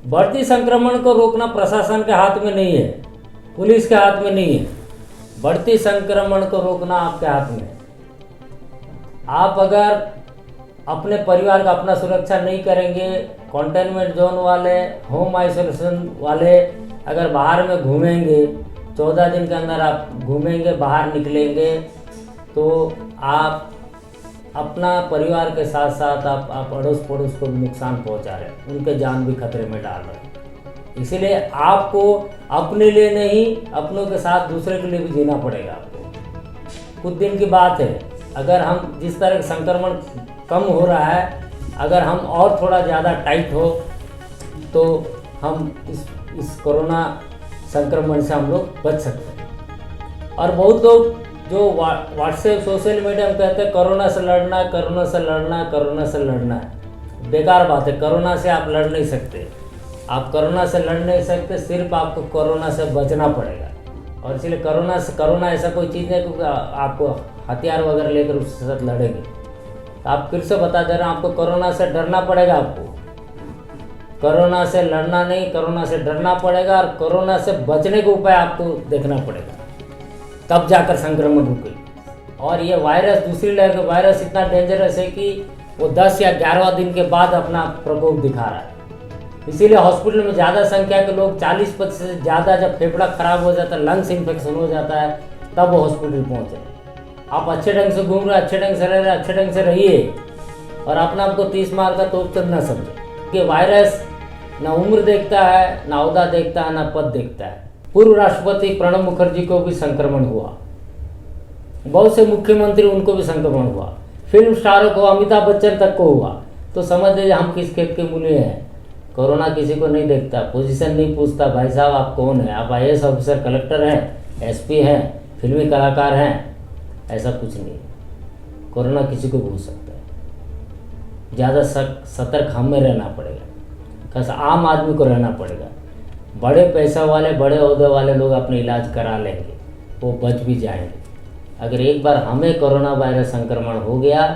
बढ़ती संक्रमण को रोकना प्रशासन के हाथ में नहीं है, पुलिस के हाथ में नहीं है। बढ़ती संक्रमण को रोकना आपके हाथ में है। आप अगर अपने परिवार का अपना सुरक्षा नहीं करेंगे, कंटेनमेंट जोन वाले, होम आइसोलेशन वाले अगर बाहर में घूमेंगे, 14 दिन के अंदर आप घूमेंगे, बाहर निकलेंगे, तो आप अपना परिवार के साथ साथ आप अड़ोस पड़ोस को भी नुकसान पहुंचा रहे हैं, उनके जान भी खतरे में डाल रहे हैं। इसीलिए आपको अपने लिए नहीं, अपनों के साथ दूसरे के लिए भी जीना पड़ेगा आपको। कुछ दिन की बात है, अगर हम जिस तरह संक्रमण कम हो रहा है, अगर हम और थोड़ा ज़्यादा टाइट हो तो हम इस कोरोना संक्रमण से हम लोग बच सकते हैं। और बहुत लोग जो व्हाट्सएप सोशल मीडिया में कहते हैं कोरोना से लड़ना, कोरोना से लड़ना, कोरोना से लड़ना है, बेकार बात है। कोरोना से आप लड़ नहीं सकते, आप कोरोना से लड़ नहीं सकते, सिर्फ आपको कोरोना से बचना पड़ेगा। और इसलिए कोरोना ऐसा कोई चीज़ नहीं क्योंकि आपको हथियार वगैरह लेकर उसके साथ लड़ेंगे। तो आप फिर से बता दे रहे हैं, आपको कोरोना से डरना पड़ेगा, आपको कोरोना से लड़ना नहीं, कोरोना से डरना पड़ेगा और कोरोना से बचने के उपाय आपको देखना पड़ेगा, तब जाकर संक्रमण रुकेगी। और ये वायरस, दूसरी लहर का वायरस इतना डेंजरस है कि वो 10 या 11वां दिन के बाद अपना प्रकोप दिखा रहा है। इसीलिए हॉस्पिटल में ज़्यादा संख्या के लोग, 40% से ज़्यादा, जब फेफड़ा खराब हो जाता है, लंग्स इन्फेक्शन हो जाता है, तब वो हॉस्पिटल पहुँचे। आप अच्छे ढंग से घूम रहे, अच्छे ढंग से रह रहे, अच्छे ढंग से रहिए और अपना आपको 30 मार का तोप तो न समझे कि वायरस ना उम्र देखता है, ना ओहदा देखता है, ना पद देखता है। पूर्व राष्ट्रपति प्रणब मुखर्जी को भी संक्रमण हुआ, बहुत से मुख्यमंत्री, उनको भी संक्रमण हुआ, फिल्म स्टारों को, अमिताभ बच्चन तक को हुआ। तो समझ लीजिए हम किस खेत के मूल्य हैं। कोरोना किसी को नहीं देखता, पोजीशन नहीं पूछता, भाई साहब आप कौन हैं, आप IAS ऑफिसर, कलेक्टर हैं, SP हैं, फिल्मी कलाकार हैं, ऐसा कुछ नहीं। कोरोना किसी को भूल सकता है। ज़्यादा सतर्क हमें रहना पड़ेगा, खास आम आदमी को रहना पड़ेगा। बड़े पैसा वाले, बड़े ओहदे वाले लोग अपने इलाज करा लेंगे, वो बच भी जाएंगे। अगर एक बार हमें कोरोना वायरस संक्रमण हो गया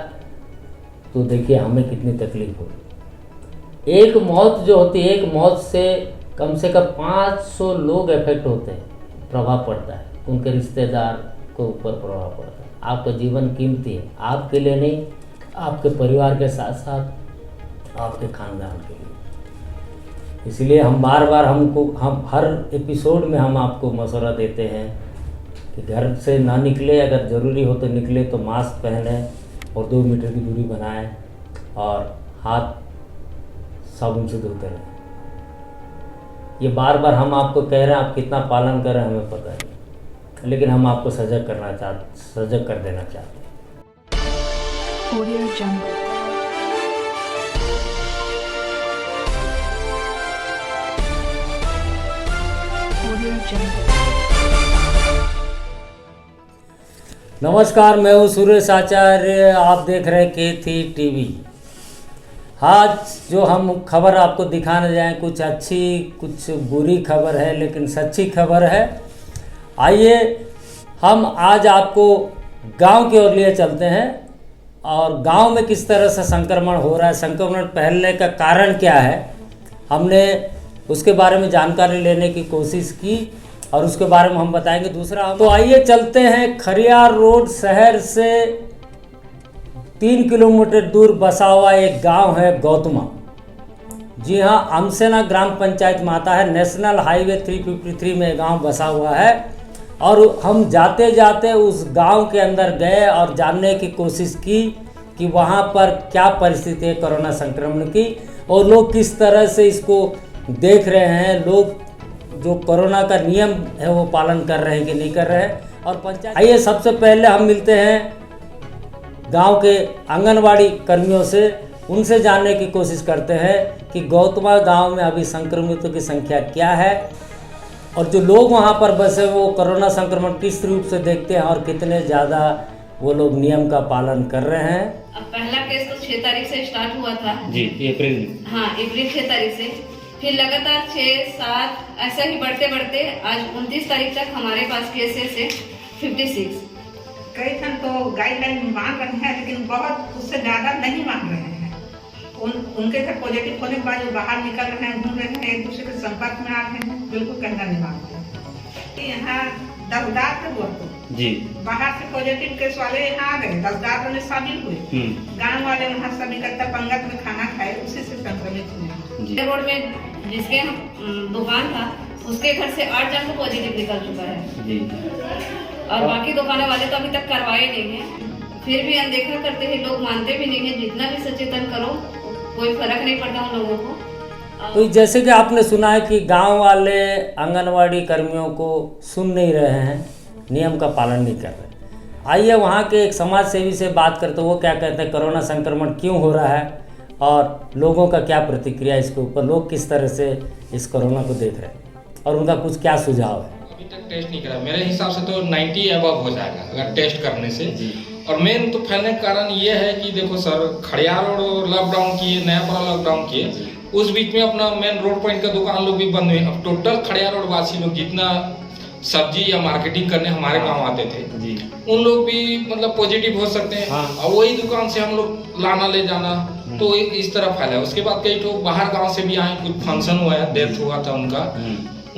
तो देखिए हमें कितनी तकलीफ होगी। एक मौत जो होती है, एक मौत से कम 500 लोग इफेक्ट होते हैं, प्रभाव पड़ता है, उनके रिश्तेदार को ऊपर प्रभाव पड़ता है। आपका जीवन कीमती है, आपके लिए नहीं, आपके परिवार के साथ साथ आपके खानदान के लिए। इसलिए हम बार बार हम हर एपिसोड में हम आपको मशवरा देते हैं कि घर से ना निकले, अगर ज़रूरी हो तो निकले तो मास्क पहने और 2 मीटर की दूरी बनाएं और हाथ साबुन से धोते रहें। ये बार बार हम आपको कह रहे हैं, आप कितना पालन कर रहे हैं हमें पता नहीं, लेकिन हम आपको सजग कर देना चाहते हैं। Audio Jungle। Audio Jungle। नमस्कार, मैं हूँ सुरेश आचार्य, आप देख रहे हैं केथी टीवी। आज जो हम खबर आपको दिखाने जाएं, कुछ अच्छी कुछ बुरी खबर है, लेकिन सच्ची खबर है। आइए हम आज आपको गांव की ओर लिए चलते हैं और गांव में किस तरह से संक्रमण हो रहा है, संक्रमण फैलने का कारण क्या है, हमने उसके बारे में जानकारी लेने की कोशिश की और उसके बारे में हम बताएंगे। दूसरा, तो आइए चलते हैं खरियार रोड शहर से 3 किलोमीटर दूर बसा हुआ एक गांव है गौतमा। जी हाँ, अमसेना ग्राम पंचायत में आता है। नेशनल हाईवे 353 में गांव बसा हुआ है और हम जाते जाते उस गांव के अंदर गए और जानने की कोशिश की कि वहां पर क्या परिस्थिति है कोरोना संक्रमण की और लोग किस तरह से इसको देख रहे हैं, लोग जो कोरोना का नियम है वो पालन कर रहे हैं कि नहीं कर रहे हैं। और पंचायत, आइए सबसे पहले हम मिलते हैं गांव के आंगनवाड़ी कर्मियों से, उनसे जानने की कोशिश करते हैं कि गौतमा गांव में अभी संक्रमितों की संख्या क्या है और जो लोग वहां पर बसे वो कोरोना संक्रमण किस रूप से देखते हैं और कितने ज़्यादा वो लोग नियम का पालन कर रहे हैं। अब पहला केस तो 6 तारीख से स्टार्ट हुआ था जी, अप्रैल। हाँ, अप्रैल 6 तारीख से, फिर लगातार 6, 7 ऐसा ही बढ़ते बढ़ते आज 29 तारीख तक हमारे पास केसेस है 56। कई ठन तो गाइडलाइन मान रहे हैं, लेकिन बहुत उससे ज्यादा नहीं मान रहे हैं। उनके घर पॉजिटिव होने के बाद जो बाहर निकल रहे हैं, घूम रहे हैं, एक दूसरे के संपर्क में आ रहे हैं, बिल्कुल कहना नहीं मानते। यहाँ 10 थे वो जी बाहर से पॉजिटिव केस वाले यहाँ आ गए, 10 में शामिल हुए। गांव वाले वहाँ सब इकट्ठा पंगत में खाना खाए, उसी से संक्रमित हुए। रोड में जिसके दुकान था उसके घर से 8 जन को पॉजिटिव निकल चुका है जी। और बाकी दुकान वाले तो अभी तक करवाए नहीं है। फिर भी अनदेखा करते हैं लोग, मानते भी नहीं है। जितना भी सचेतन करो कोई फर्क नहीं पड़ता उन लोगों को। तो जैसे कि आपने सुना है कि गांव वाले आंगनवाड़ी कर्मियों को सुन नहीं रहे हैं, नियम का पालन नहीं कर रहे। आइए वहाँ के एक समाज सेवी से बात करते, वो क्या कहते हैं, कोरोना संक्रमण क्यों हो रहा है और लोगों का क्या प्रतिक्रिया इसके ऊपर, लोग किस तरह से इस कोरोना को देख रहे हैं और उनका कुछ क्या सुझाव है। अभी तक टेस्ट नहीं करा, मेरे हिसाब से तो 90 अबव हो जाएगा अगर टेस्ट करने से। और मेन तो फैलने का कारण ये है कि देखो सर, खड़ियार रोड लॉकडाउन किए, नयापड़ा लॉकडाउन किए, उस बीच में अपना मेन रोड पॉइंट का दुकान लोग भी बंद हुए। अब टोटल खड़ियार रोड वासी लोग जितना सब्जी या मार्केटिंग करने हमारे गांव आते थे जी, उन लोग भी मतलब पॉजिटिव हो सकते हैं। हाँ। और वही दुकान से हम लोग लाना ले जाना, तो इस तरह फैला। उसके बाद कई तो बाहर गांव से भी आए, कुछ फंक्शन हुआ है, डेथ हुआ था उनका,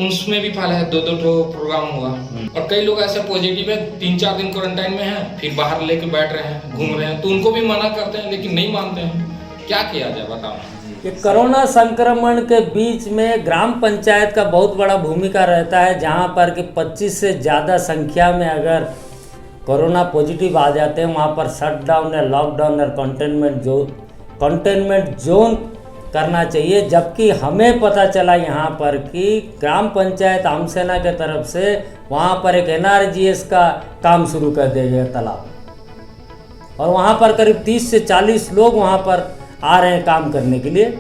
उसमें भी फैला है, 2-2 प्रोग्राम हुआ। और कई लोग ऐसे पॉजिटिव है, 3-4 दिन क्वारंटाइन में है, फिर बाहर लेके बैठ रहे हैं, घूम रहे हैं, तो उनको भी मना करते हैं लेकिन नहीं मानते हैं। क्या किया जाए बताओ। कि कोरोना संक्रमण के बीच में ग्राम पंचायत का बहुत बड़ा भूमिका रहता है, जहां पर कि 25 से ज़्यादा संख्या में अगर कोरोना पॉजिटिव आ जाते हैं, वहां पर शटडाउन या लॉकडाउन और कंटेनमेंट जोन करना चाहिए। जबकि हमें पता चला यहाँ पर कि ग्राम पंचायत आमसेना के तरफ से वहाँ पर एक NRGS का काम शुरू कर दिया गया तालाब, और वहाँ पर करीब 30 से 40 लोग वहाँ पर आ रहे हैं काम करने के लिए।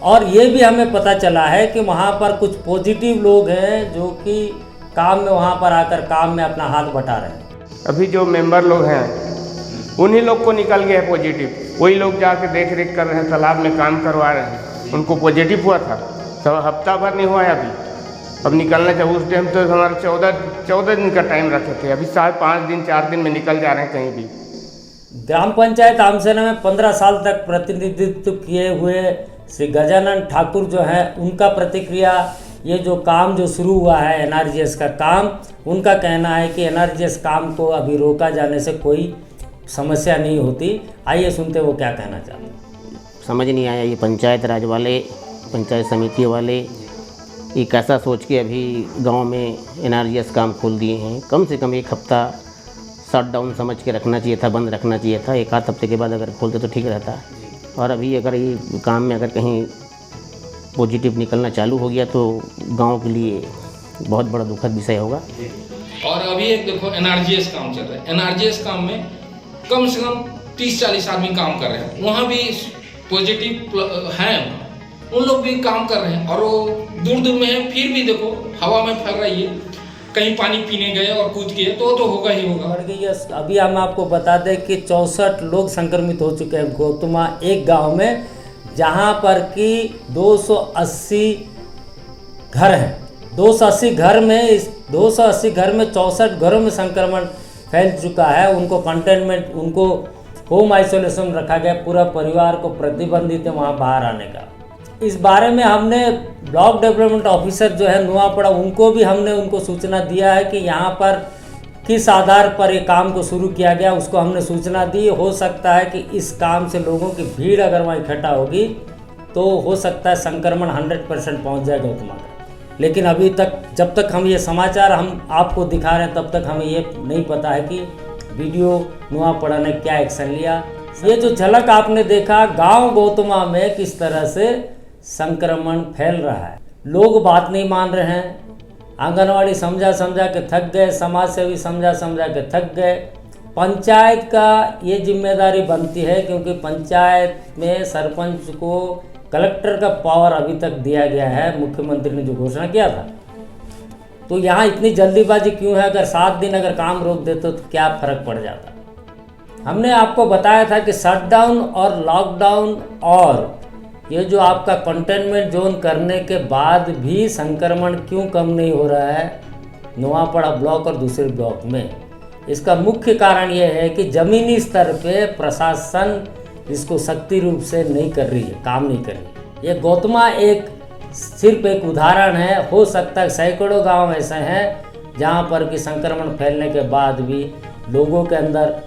और ये भी हमें पता चला है कि वहाँ पर कुछ पॉजिटिव लोग हैं जो कि काम में वहाँ पर आकर काम में अपना हाथ बटा रहे हैं। अभी जो मेंबर लोग हैं उन्हीं लोग को निकल गया है पॉजिटिव, वही लोग जाके देख रेख कर रहे हैं, तालाब में काम करवा रहे हैं, उनको पॉजिटिव हुआ था। तो हफ्ता भर नहीं हुआ है अभी, अब निकलना चाहिए। उस टाइम तो हमारे 14 दिन का टाइम रखे थे, अभी 5 दिन 4 दिन में निकल जा रहे हैं कहीं भी। ग्राम पंचायत आमसेना में 15 साल तक प्रतिनिधित्व किए हुए श्री गजानन ठाकुर जो हैं, उनका प्रतिक्रिया, ये जो काम जो शुरू हुआ है NRGS का काम, उनका कहना है कि NRGS काम को अभी रोका जाने से कोई समस्या नहीं होती। आइए सुनते वो क्या कहना चाहते हैं। समझ नहीं आया ये पंचायत राज वाले, पंचायत समिति वाले ये कैसा सोच के अभी गांव में NRGS काम खोल दिए हैं। कम से कम 1 हफ्ता शटडाउन समझ के रखना चाहिए था, बंद रखना चाहिए था। 1 हफ्ते के बाद अगर खोलते तो ठीक रहता। और अभी अगर ये काम में अगर कहीं पॉजिटिव निकलना चालू हो गया तो गांव के लिए बहुत बड़ा दुखद विषय होगा। और अभी एक देखो NRGS काम चल रहा है, NRGS काम में कम से कम 30-40 आदमी काम कर रहे हैं, वहाँ भी पॉजिटिव हैं, उन लोग भी काम कर रहे हैं और वो दूर में है, फिर भी देखो हवा में फैल रही है। कहीं पानी पीने गए और कूद किए तो होगा ही होगा। अभी हम आपको बता दें कि 64 लोग संक्रमित हो चुके हैं गौतमा एक गांव में, जहां पर कि 280 घर हैं। 280 घर में, इस 280 घर में 64 घरों में संक्रमण फैल चुका है। उनको कंटेनमेंट, उनको होम आइसोलेशन रखा गया, पूरा परिवार को प्रतिबंधित है वहाँ बाहर आने का। इस बारे में हमने ब्लॉक डेवलपमेंट ऑफिसर जो है नुआपड़ा, उनको भी हमने उनको सूचना दिया है कि यहाँ पर किस आधार पर ये काम को शुरू किया गया, उसको हमने सूचना दी। हो सकता है कि इस काम से लोगों की भीड़ अगर वहाँ इकट्ठा होगी तो हो सकता है संक्रमण 100% पहुँच जाएगा गौतमा का। लेकिन अभी तक, जब तक हम ये समाचार हम आपको दिखा रहे हैं, तब तक हमें ये नहीं पता है कि वीडियो नुआपड़ा ने क्या एक्शन लिया। ये जो झलक आपने देखा गांव गौतमा में किस तरह से संक्रमण फैल रहा है, लोग बात नहीं मान रहे हैं। आंगनवाड़ी समझा के थक गए, समाज सेवी समझा के थक गए। पंचायत का ये जिम्मेदारी बनती है, क्योंकि पंचायत में सरपंच को कलेक्टर का पावर अभी तक दिया गया है, मुख्यमंत्री ने जो घोषणा किया था। तो यहाँ इतनी जल्दीबाजी क्यों है? अगर 7 दिन अगर काम रोक देते तो क्या फर्क पड़ जाता। हमने आपको बताया था कि शटडाउन और लॉकडाउन और ये जो आपका कंटेनमेंट जोन करने के बाद भी संक्रमण क्यों कम नहीं हो रहा है नुआपड़ा ब्लॉक और दूसरे ब्लॉक में। इसका मुख्य कारण ये है कि ज़मीनी स्तर पे प्रशासन इसको सख्ती रूप से नहीं कर रही है, काम नहीं कर रही है। ये गौतमा सिर्फ एक उदाहरण है। हो सकता है सैकड़ों गांव ऐसे हैं जहां पर कि संक्रमण फैलने के बाद भी लोगों के अंदर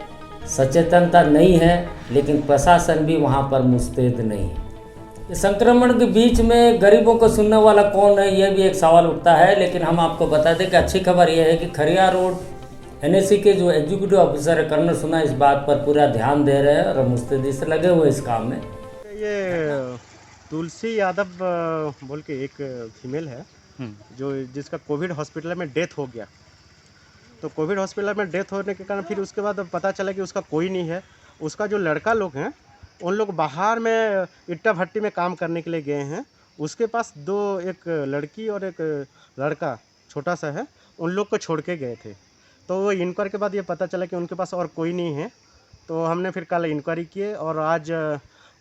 सचेतनता नहीं है, लेकिन प्रशासन भी वहां पर मुस्तैद नहीं है। इस संक्रमण के बीच में गरीबों को सुनने वाला कौन है, यह भी एक सवाल उठता है। लेकिन हम आपको बता दें कि अच्छी खबर यह है कि खरिया रोड NSC के जो एग्जीक्यूटिव ऑफिसर है कर्नल सुना इस बात पर पूरा ध्यान दे रहे हैं और मुस्तैदी से लगे हुए इस काम में। ये तुलसी यादव बोल के एक फीमेल है जो जिसका कोविड हॉस्पिटल में डेथ हो गया। तो कोविड हॉस्पिटल में डेथ होने के कारण फिर उसके बाद पता चला कि उसका कोई नहीं है। उसका जो लड़का लोग हैं उन लोग बाहर में ईटा भट्टी में काम करने के लिए गए हैं। उसके पास एक लड़की और एक लड़का छोटा सा है, उन लोग को छोड़ के गए थे। तो वो इंक्वायरी के बाद ये पता चला कि उनके पास और कोई नहीं है। तो हमने फिर कल इंक्वायरी किए और आज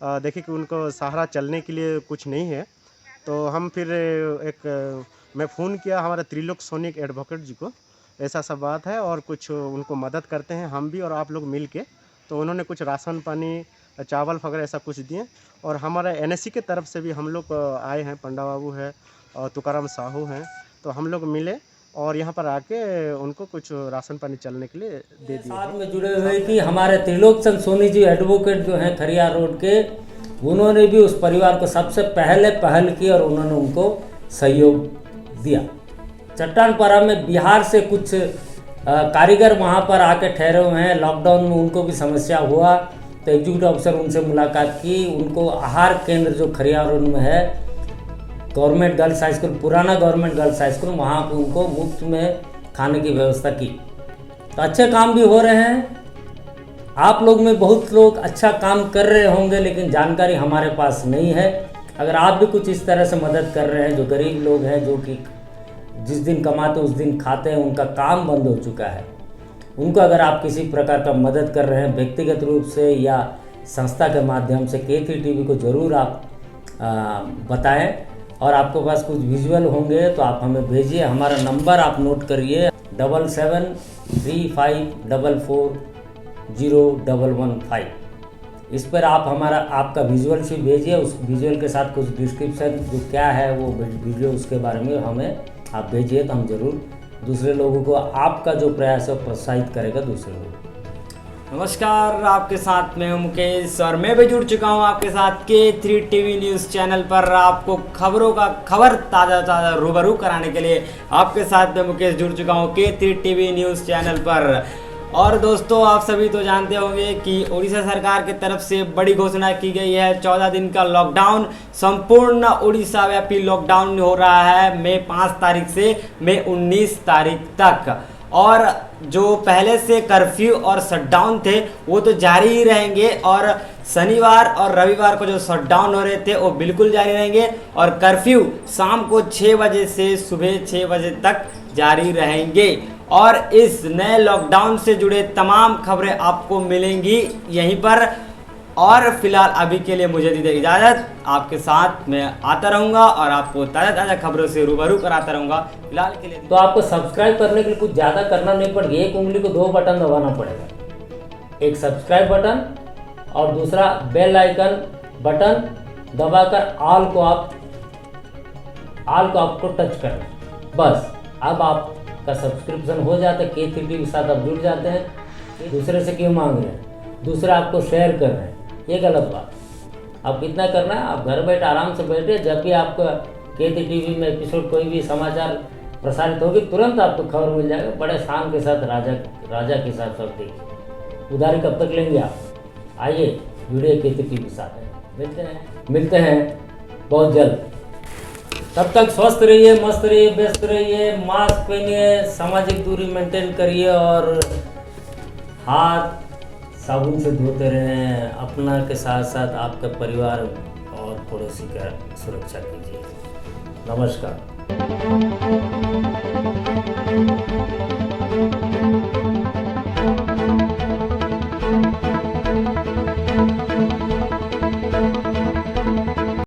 देखे कि उनको सहारा चलने के लिए कुछ नहीं है। तो हम फिर मैं फ़ोन किया हमारे त्रिलोक सोनिक एडवोकेट जी को, ऐसा सब बात है और कुछ उनको मदद करते हैं हम भी और आप लोग मिल के। तो उन्होंने कुछ राशन पानी चावल वगैरह ऐसा कुछ दिए और हमारे NSC के तरफ से भी हम लोग आए हैं, पंडा बाबू है और तुकाराम साहू हैं। तो हम लोग मिले और यहाँ पर आके उनको कुछ राशन पानी चलने के लिए दे दिए। साथ में जुड़े हुए कि हमारे त्रिलोक चंद सोनी जी एडवोकेट जो हैं खरिया रोड के, उन्होंने भी उस परिवार को सबसे पहले पहल की और उन्होंने उनको सहयोग दिया। चट्टानपारा में बिहार से कुछ कारीगर वहाँ पर आके ठहरे हुए हैं। लॉकडाउन में उनको भी समस्या हुआ तो एग्जीक्यूटिव ऑफिसर उनसे मुलाकात की। उनको आहार केंद्र जो खरिया रोड में है, गवर्नमेंट गर्ल्स हाई स्कूल, पुराना गवर्नमेंट गर्ल्स हाई स्कूल, वहाँ पर उनको मुफ्त में खाने की व्यवस्था की। तो अच्छे काम भी हो रहे हैं। आप लोग में बहुत लोग अच्छा काम कर रहे होंगे, लेकिन जानकारी हमारे पास नहीं है। अगर आप भी कुछ इस तरह से मदद कर रहे हैं, जो गरीब लोग हैं, जो कि जिस दिन कमाते उस दिन खाते हैं, उनका काम बंद हो चुका है, उनको अगर आप किसी प्रकार का मदद कर रहे हैं व्यक्तिगत रूप से या संस्था के माध्यम से, K3 TV को ज़रूर आप बताएं। और आपके पास कुछ विजुअल होंगे तो आप हमें भेजिए। हमारा नंबर आप नोट करिए 7735440115। इस पर आप आपका विजुअल भी भेजिए। उस विजुअल के साथ कुछ डिस्क्रिप्शन जो क्या है वो वीडियो, उसके बारे में हमें आप भेजिए तो हम ज़रूर दूसरे लोगों को आपका जो प्रयास है प्रोत्साहित करेगा दूसरे लोगों को। नमस्कार, आपके साथ मैं हूं मुकेश और मैं भी जुड़ चुका हूं आपके साथ K3 TV न्यूज़ चैनल पर। आपको खबर ताज़ा रूबरू कराने के लिए आपके साथ मैं मुकेश जुड़ चुका हूं K3 TV न्यूज़ चैनल पर। और दोस्तों, आप सभी तो जानते होंगे कि उड़ीसा सरकार की तरफ से बड़ी घोषणा की गई है। 14 दिन का लॉकडाउन, संपूर्ण उड़ीसा व्यापी लॉकडाउन हो रहा है मई 5 तारीख से मई 19 तारीख तक। और जो पहले से कर्फ्यू और शटडाउन थे वो तो जारी ही रहेंगे, और शनिवार और रविवार को जो शटडाउन हो रहे थे वो बिल्कुल जारी रहेंगे, और कर्फ्यू शाम को 6 बजे से सुबह 6 बजे तक जारी रहेंगे। और इस नए लॉकडाउन से जुड़े तमाम खबरें आपको मिलेंगी यहीं पर। और फिलहाल अभी के लिए मुझे दीजिए इजाज़त। आपके साथ मैं आता रहूँगा और आपको ताज़ा खबरों से रूबरू कराता रहूँगा। फिलहाल के लिए तो आपको सब्सक्राइब करने के लिए कुछ ज़्यादा करना नहीं पड़ेगा। एक उंगली को 2 बटन दबाना पड़ेगा, एक सब्सक्राइब बटन और दूसरा बेल आइकन बटन दबाकर ऑल को आपको टच करना। बस अब आपका सब्सक्रिप्शन हो जाता है, K3 TV के साथ आप जुड़ जाते हैं। दूसरे से क्यों मांग रहे हैं, दूसरा आपको शेयर कर रहे हैं, ये गलत बात। अब कितना करना है, आप घर बैठे आराम से बैठे, जब भी आपको K3 TV में एपिसोड कोई भी समाचार प्रसारित होगी तुरंत आपको खबर मिल जाएगा। बड़े शान के साथ राजा के साथ सब देखिए। उधारी कब तक लेंगे आप? आइए जुड़िए K3 TV के साथ, मिलते हैं बहुत जल्द। तब तक स्वस्थ रहिए, मस्त रहिए, व्यस्त रहिए, मास्क पहनिए, सामाजिक दूरी मेंटेन करिए और हाथ साबुन से धोते रहें। अपना के साथ साथ आपका परिवार और पड़ोसी का सुरक्षा कीजिए। नमस्कार।